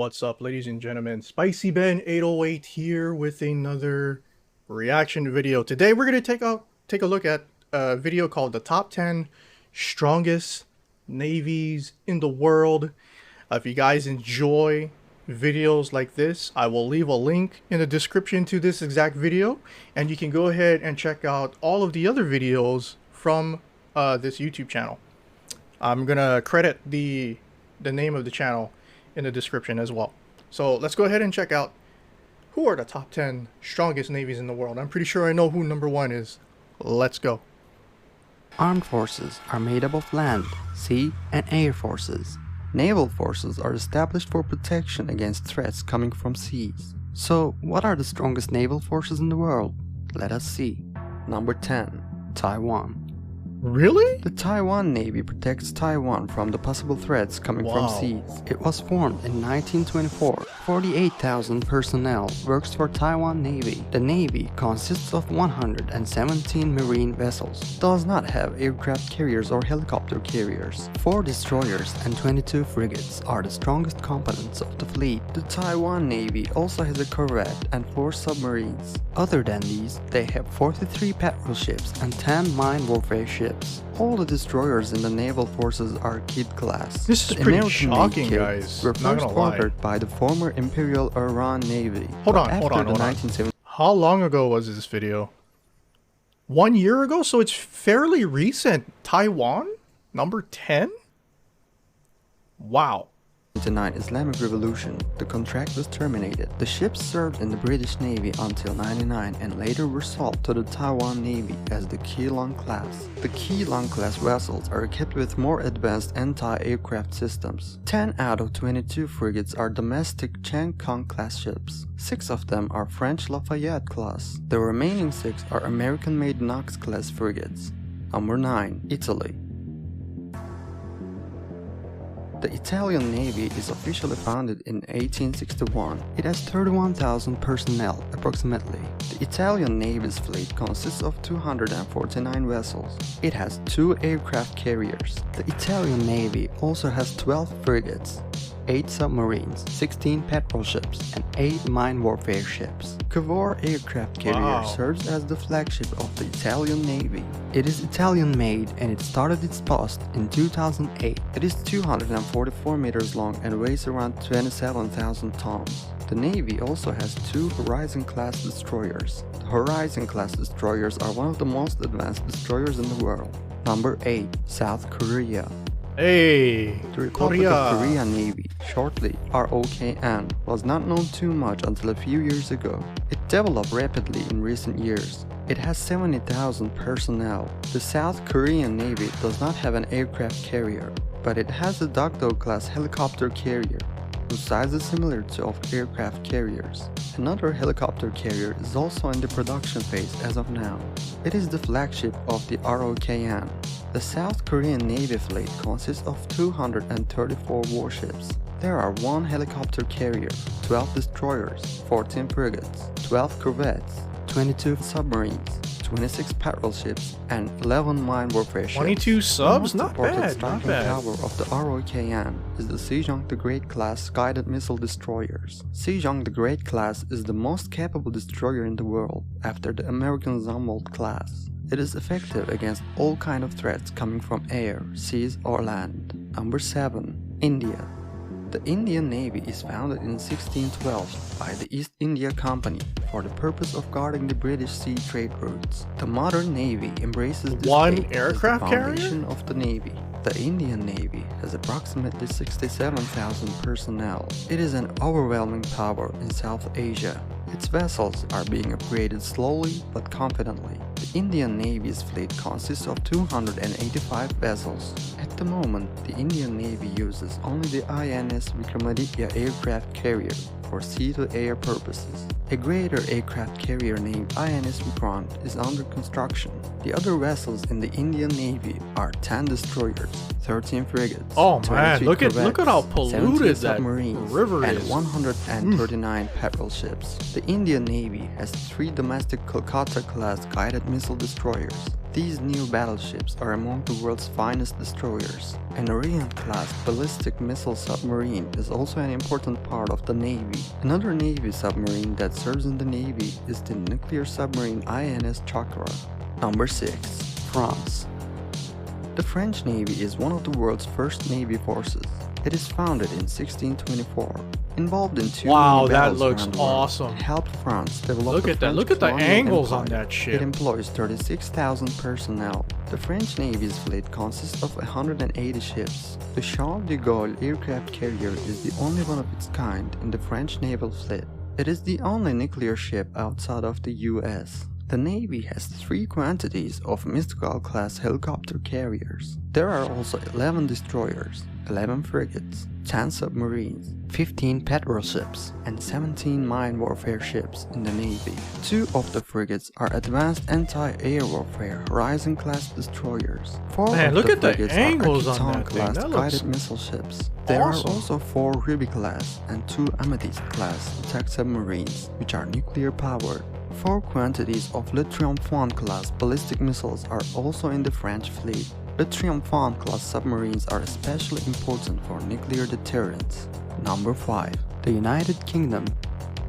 What's up, ladies and gentlemen? Spicy Ben 808 here with another reaction video. Today we're gonna take a look at a video called the top 10 strongest navies in the world. If you guys enjoy videos like this, I will leave a link in the description to this exact video, and you can go ahead and check out all of the other videos from this YouTube channel. I'm gonna credit the name of the channel in the description as well. So let's go ahead and check out who are the top 10 strongest navies in the world. I'm pretty sure I know who number 1 is. Let's go. Armed forces are made up of land, sea, and air forces. Naval forces are established for protection against threats coming from seas. So, what are the strongest naval forces in the world? Let us see. Number 10. Taiwan. Really? The Taiwan Navy protects Taiwan from the possible threats coming from seas. It was formed in 1924. 48,000 personnel works for Taiwan Navy. The Navy consists of 117 marine vessels. Does not have aircraft carriers or helicopter carriers. 4 destroyers and 22 frigates are the strongest components of the fleet. The Taiwan Navy also has a corvette and 4 submarines. Other than these, they have 43 patrol ships and 10 mine warfare ships. All the destroyers in the naval forces are Kid class. This is pretty shocking, guys. Were first ordered by the former Imperial Iran Navy. Hold on. How long ago was this video? 1 year ago? So it's fairly recent. Taiwan? Number 10? Wow. 1979 Islamic Revolution, the contract was terminated. The ships served in the British Navy until 1999 and later were sold to the Taiwan Navy as the Keelung class. The Keelung class vessels are equipped with more advanced anti-aircraft systems. 10 out of 22 frigates are domestic Chang Kong class ships. 6 of them are French Lafayette class. The remaining 6 are American-made Knox class frigates. Number 9. Italy. The Italian Navy is officially founded in 1861. It has 31,000 personnel, approximately. The Italian Navy's fleet consists of 249 vessels. It has 2 aircraft carriers. The Italian Navy also has 12 frigates, 8 submarines, 16 patrol ships, and 8 mine warfare ships. Cavour aircraft carrier serves as the flagship of the Italian Navy. It is Italian-made and it started its post in 2008. It is 244 meters long and weighs around 27,000 tons. The Navy also has 2 Horizon-class destroyers. The Horizon-class destroyers are one of the most advanced destroyers in the world. Number 8. South Korea. Hey, the Republic of Korea Navy, shortly ROKN, was not known too much until a few years ago. It developed rapidly in recent years. It has 70,000 personnel. The South Korean Navy does not have an aircraft carrier, but it has a Dokdo-class helicopter carrier, whose size is similar to of aircraft carriers. Another helicopter carrier is also in the production phase as of now. It is the flagship of the ROKN. The South Korean Navy fleet consists of 234 warships. There are 1 helicopter carrier, 12 destroyers, 14 frigates, 12 corvettes, 22 submarines, 26 patrol ships, and 11 mine warfare ships. 22 subs? Not bad, The striking power of the ROKN is the Sejong the Great class guided missile destroyers. Sejong the Great class is the most capable destroyer in the world, after the American Zumwalt class. It is effective against all kinds of threats coming from air, seas, or land. Number 7. India. The Indian Navy is founded in 1612 by the East India Company for the purpose of guarding the British sea trade routes. The modern Navy embraces this 1 aircraft as the foundation carrier of the Navy. The Indian Navy has approximately 67,000 personnel. It is an overwhelming power in South Asia. Its vessels are being upgraded slowly but confidently. The Indian Navy's fleet consists of 285 vessels. At the moment, the Indian Navy uses only the INS Vikramaditya aircraft carrier for sea-to-air purposes. A greater aircraft carrier named INS Vikrant is under construction. The other vessels in the Indian Navy are 10 destroyers, 13 frigates, oh man, look at how 17 polluted that submarines, river and is. 139 patrol ships. The Indian Navy has 3 domestic Kolkata-class guided missile destroyers, These new battleships are among the world's finest destroyers. An Orient-class ballistic missile submarine is also an important part of the Navy. Another Navy submarine that serves in the Navy is the nuclear submarine INS Chakra. Number 6. France. The French Navy is one of the world's first Navy forces. It is founded in 1624. Involved in two Wow, many that battles looks around the world, awesome. it helped France develop Look the at that. French Look at the colonial angles on empire. that ship. It employs 36,000 personnel. The French Navy's fleet consists of 180 ships. The Charles de Gaulle aircraft carrier is the only one of its kind in the French naval fleet. It is the only nuclear ship outside of the US. The Navy has 3 quantities of Mistral-class helicopter carriers. There are also 11 destroyers, 11 frigates, 10 submarines, 15 patrol ships, and 17 mine warfare ships in the Navy. 2 of the frigates are advanced anti-air warfare Horizon-class destroyers. 4 Man, of look the at the frigates angles are on that thing. Akitan-class That looks guided missile ships. There awesome. are also 4 Ruby-class and 2 Amethyst-class attack submarines, which are nuclear-powered. 4 quantities of Le Triomphant-class ballistic missiles are also in the French fleet. Le Triomphant-class submarines are especially important for nuclear deterrence. Number 5. The United Kingdom.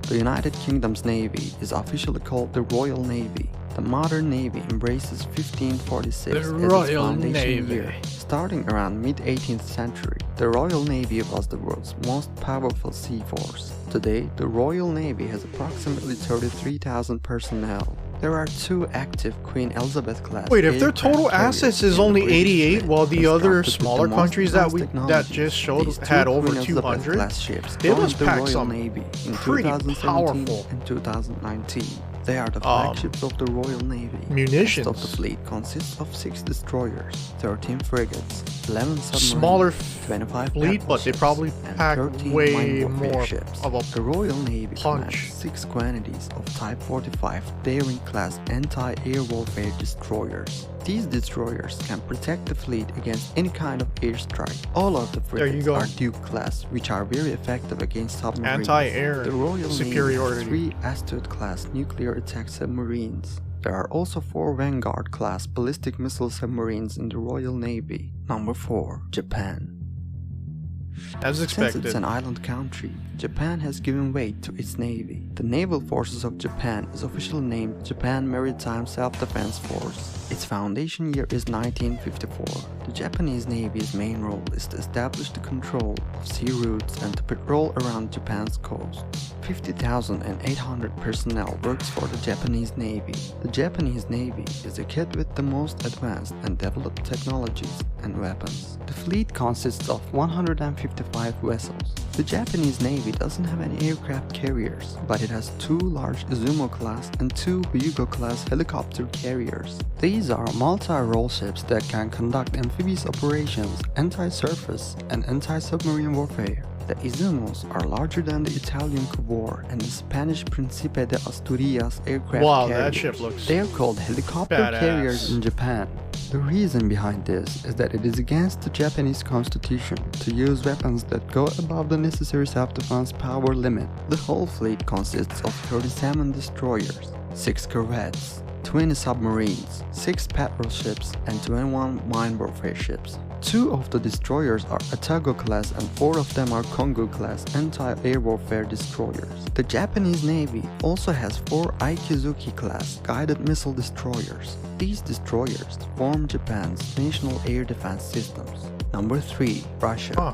The United Kingdom's Navy is officially called the Royal Navy. The modern Navy embraces 1546 The as Royal its foundation Navy. year. Starting around mid-18th century, the Royal Navy was the world's most powerful sea force. Today, the Royal Navy has approximately 33,000 personnel. There are 2 active Queen Elizabeth-class. Wait, if their aircraft total carriers assets in is the only British 88, fleet, while the other constructed with smaller the most countries that advanced that just showed these 2 had over Queen 200, Elizabeth-class ships they joined must the pack Royal some Navy in pretty 2017 powerful and 2019. They are the flagships of the Royal Navy. munitions. The rest of the fleet consists of 6 destroyers, 13 frigates, 11 submarines, Smaller 25 fleet, but they battleships, probably and pack 13 way mine warfare more ships. of a The Royal Navy punch. commands 6 quantities of Type 45 Daring-class anti-air warfare destroyers. These destroyers can protect the fleet against any kind of airstrike. All of the There you frigates go. are Duke-class, which are very effective against submarines. Anti-air The Royal superiority. Navy has 3 Astute-class nuclear attack submarines. There are also 4 Vanguard-class ballistic missile submarines in the Royal Navy. Number 4. Japan. As Since expected. it's an island country, Japan has given weight to its navy. The Naval Forces of Japan is officially named Japan Maritime Self-Defense Force. Its foundation year is 1954. The Japanese Navy's main role is to establish the control of sea routes and to patrol around Japan's coast. 50,800 personnel works for the Japanese Navy. The Japanese Navy is equipped with the most advanced and developed technologies and weapons. The fleet consists of 155 vessels. The Japanese Navy doesn't have any aircraft carriers, but it has 2 large Izumo-class and 2 Hyugo-class helicopter carriers. These are multi-role ships that can conduct amphibious operations, anti-surface, and anti-submarine warfare. The Izumos are larger than the Italian Cavour and the Spanish Príncipe de Asturias aircraft Wow, carriers. that ship looks They are called helicopter badass. carriers in Japan. The reason behind this is that it is against the Japanese constitution to use weapons that go above the necessary self-defense power limit. The whole fleet consists of 37 destroyers, 6 corvettes, 20 submarines, 6 patrol ships, and 21 mine warfare ships. 2 of the destroyers are Atago-class and 4 of them are Kongo-class anti-air warfare destroyers. The Japanese Navy also has 4 Aikizuki-class guided missile destroyers. These destroyers form Japan's national air defense systems. Number 3. Russia. Huh.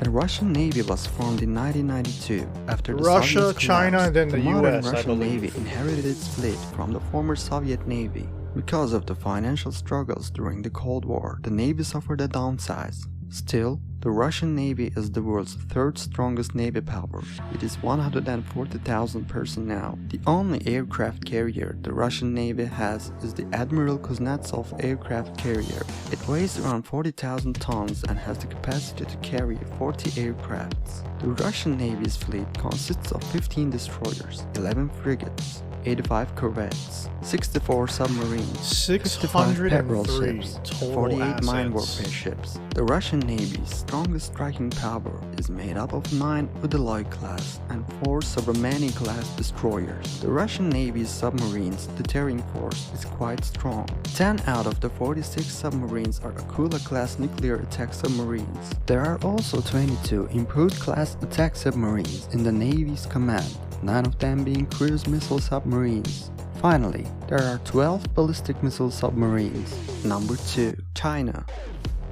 The Russian Navy was formed in 1992 after the Russia, Soviets China, collapsed. and then the modern US, I Russian believe. Navy inherited its fleet from the former Soviet Navy. Because of the financial struggles during the Cold War, the Navy suffered a downsize. Still, the Russian Navy is the world's 3rd strongest navy power. It is 140,000 personnel. The only aircraft carrier the Russian Navy has is the Admiral Kuznetsov aircraft carrier. It weighs around 40,000 tons and has the capacity to carry 40 aircrafts. The Russian Navy's fleet consists of 15 destroyers, 11 frigates, 85 corvettes, 64 submarines, 55 petrol 603 ships, total 48 mine assets. warfare ships. The Russian Navy's strongest striking power is made up of 9 Udaloy class and 4 Sobromany class destroyers. The Russian Navy's submarines' deterring force is quite strong. 10 out of the 46 submarines are Akula class nuclear attack submarines. There are also 22 improved class attack submarines in the Navy's command, 9 of them being cruise missile submarines. Finally, there are 12 ballistic missile submarines. Number 2. China.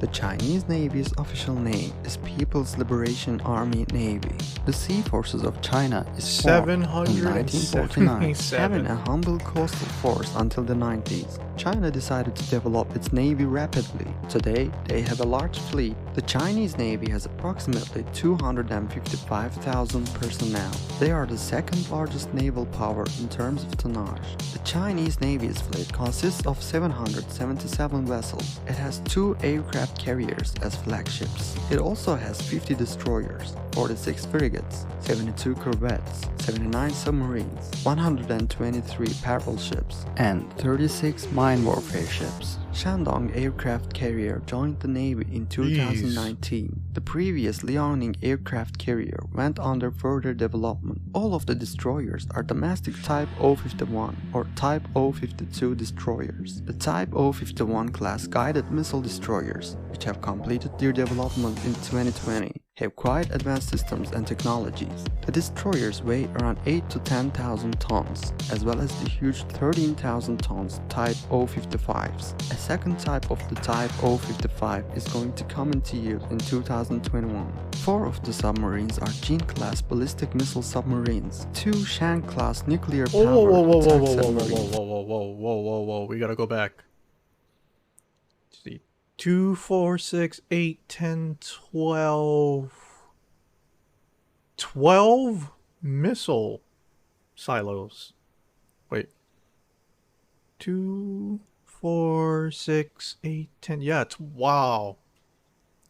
The Chinese Navy's official name is People's Liberation Army Navy. The sea forces of China is formed in 1949, having a humble coastal force until the 90s. China decided to develop its navy rapidly. Today, they have a large fleet. The Chinese Navy has approximately 255,000 personnel. They are the second largest naval power in terms of tonnage. The Chinese Navy's fleet consists of 777 vessels. It has 2 aircraft carriers as flagships. It also has 50 destroyers, 46 frigates, 72 corvettes, 79 submarines, 123 patrol ships, and 36 mine warfare ships. Shandong aircraft carrier joined the Navy in 2019. The previous Liaoning aircraft carrier went under further development. All of the destroyers are domestic Type O-51 or Type O-52 destroyers. The Type O-51 class guided missile destroyers, which have completed their development in 2020, have quite advanced systems and technologies. The destroyers weigh around 8 to 10,000 tons, as well as the huge 13,000 tons Type O-55s. A second type of the Type O-55 is going to come into use in 2021. 4 of the submarines are Jin-class ballistic missile submarines, 2 Shang-class nuclear-powered attack submarines. Whoa, we gotta go back. Let's see. 2, 4, 6, 8, 10, 12. 12 missile silos. Wait. 2, 4, 6, 8, 10. Yeah, wow.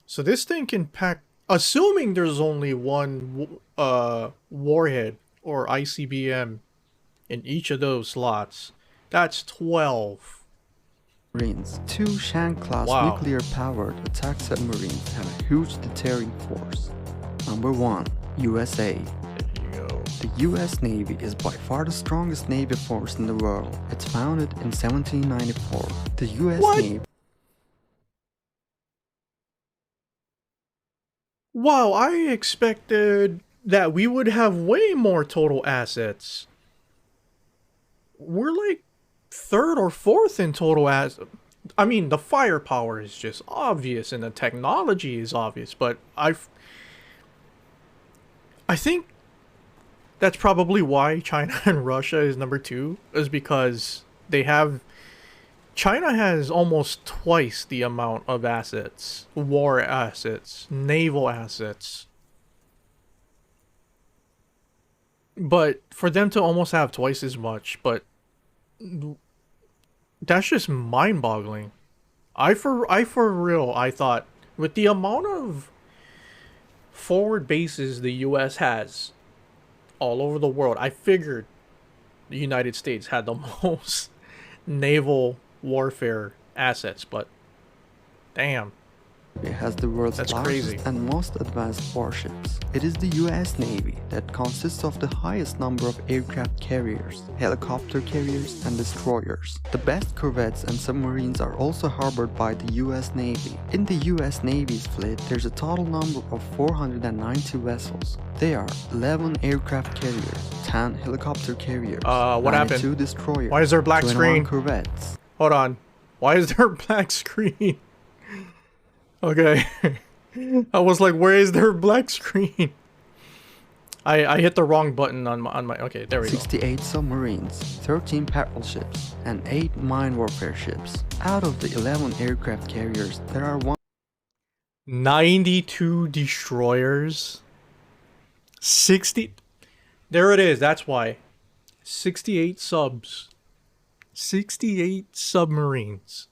So this thing can pack, assuming there's only one warhead or ICBM in each of those slots, that's 12. Marines. 2 Shang-class nuclear-powered attack submarines have a huge deterring force. Number 1. USA. There you go. The US Navy is by far the strongest Navy force in the world. It's founded in 1794. The US Navy... Wow, I expected that we would have way more total assets. We're like 3rd or 4th in total assets. I mean, the firepower is just obvious and the technology is obvious, but I think that's probably why China and Russia is number 2, is because they have... China has almost twice the amount of assets, war assets, naval assets. But for them to almost have twice as much, but that's just mind-boggling. I for real, I thought with the amount of forward bases the US has all over the world, I figured the United States had the most naval warfare assets, but damn. It has the world's That's largest crazy. and most advanced warships. It is the US Navy that consists of the highest number of aircraft carriers, helicopter carriers, and destroyers. The best corvettes and submarines are also harbored by the US Navy. In the US Navy's fleet, there's a total number of 490 vessels. They are 11 aircraft carriers, 10 helicopter carriers, What 92 happened? destroyers, Why is there black 21 screen? corvettes. Hold on. Why is there a black screen? Okay. I was like, where is there a black screen? I hit the wrong button on my okay, there we go. 68 submarines, 13 patrol ships, and 8 mine warfare ships. Out of the 11 aircraft carriers, there are 92 destroyers. 60. There it is, that's why. 68 subs. 68 submarines.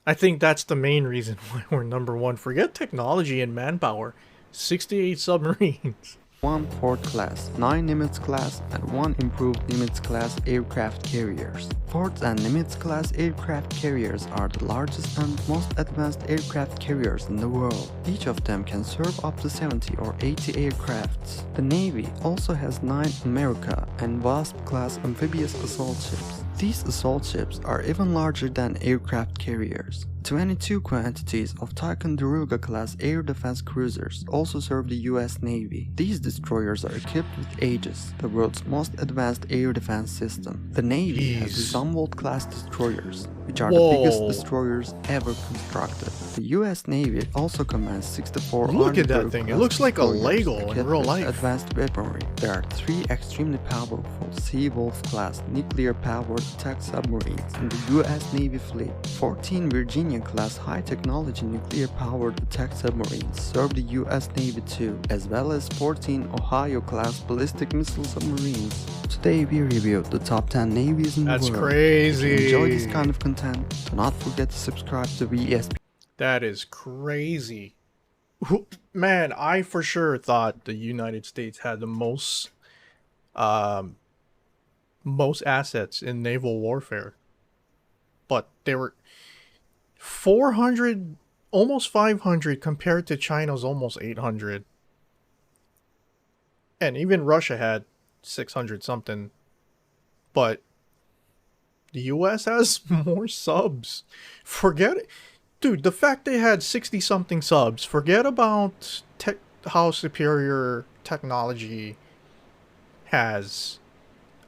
I think that's the main reason why we're number 1. Forget technology and manpower. 68 submarines. 1 Ford class, 9 Nimitz class, and 1 improved Nimitz class aircraft carriers. Ford and Nimitz class aircraft carriers are the largest and most advanced aircraft carriers in the world. Each of them can serve up to 70 or 80 aircrafts. The Navy also has 9 America and Wasp class amphibious assault ships. These assault ships are even larger than aircraft carriers. 22 quantities of Ticonderoga class air defense cruisers also serve the US Navy. These destroyers are equipped with Aegis, the world's most advanced air defense system. The Navy has the Zumwalt class destroyers, which are the biggest destroyers ever constructed. The US Navy also commands 64 Look at that thing, it looks like a Lego in real life. Advanced weaponry. There are 3 extremely powerful Seawolf class nuclear-powered attack submarines in the US Navy fleet. 14 Virginia class high-technology nuclear-powered attack submarines serve the US Navy too, as well as 14 Ohio class ballistic missile submarines. Today we reviewed the top 10 navies in the world. That's crazy. If you enjoy this kind of content, do not forget to subscribe to VSP. That is crazy. Man, I for sure thought the United States had the most assets in naval warfare. But they were 400, almost 500 compared to China's almost 800. And even Russia had 600 something. But the US has more subs. Forget it. Dude, the fact they had 60 something subs, forget about how superior technology has,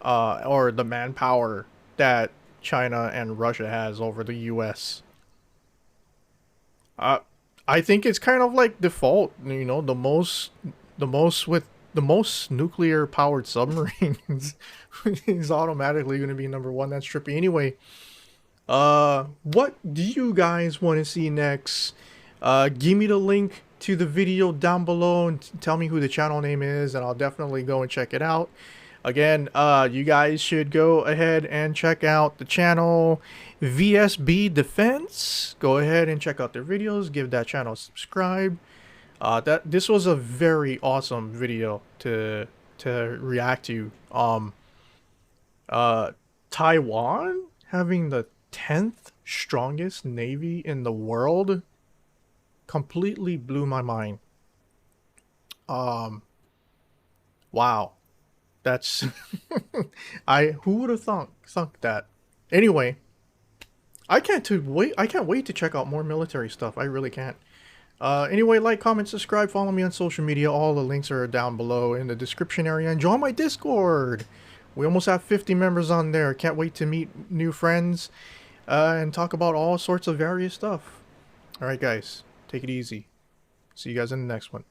or the manpower that China and Russia has over the US. I think it's kind of like default, you know, the most nuclear powered submarines is automatically going to be number 1. That's trippy. Anyway, what do you guys want to see next? Give me the link to the video down below and tell me who the channel name is, and I'll definitely go and check it out. Again, you guys should go ahead and check out the channel VSB Defense. Go ahead and check out their videos. Give that channel a subscribe. This was a very awesome video to react to. Taiwan having the 10th strongest navy in the world completely blew my mind. Wow. That's who would have thunk that. Anyway, I can't wait to check out more military stuff. I really can't. Anyway, like, comment, subscribe, follow me on social media. All the links are down below in the description area, and join my Discord. We almost have 50 members on there. Can't wait to meet new friends and talk about all sorts of various stuff. Alright guys, take it easy. See you guys in the next one.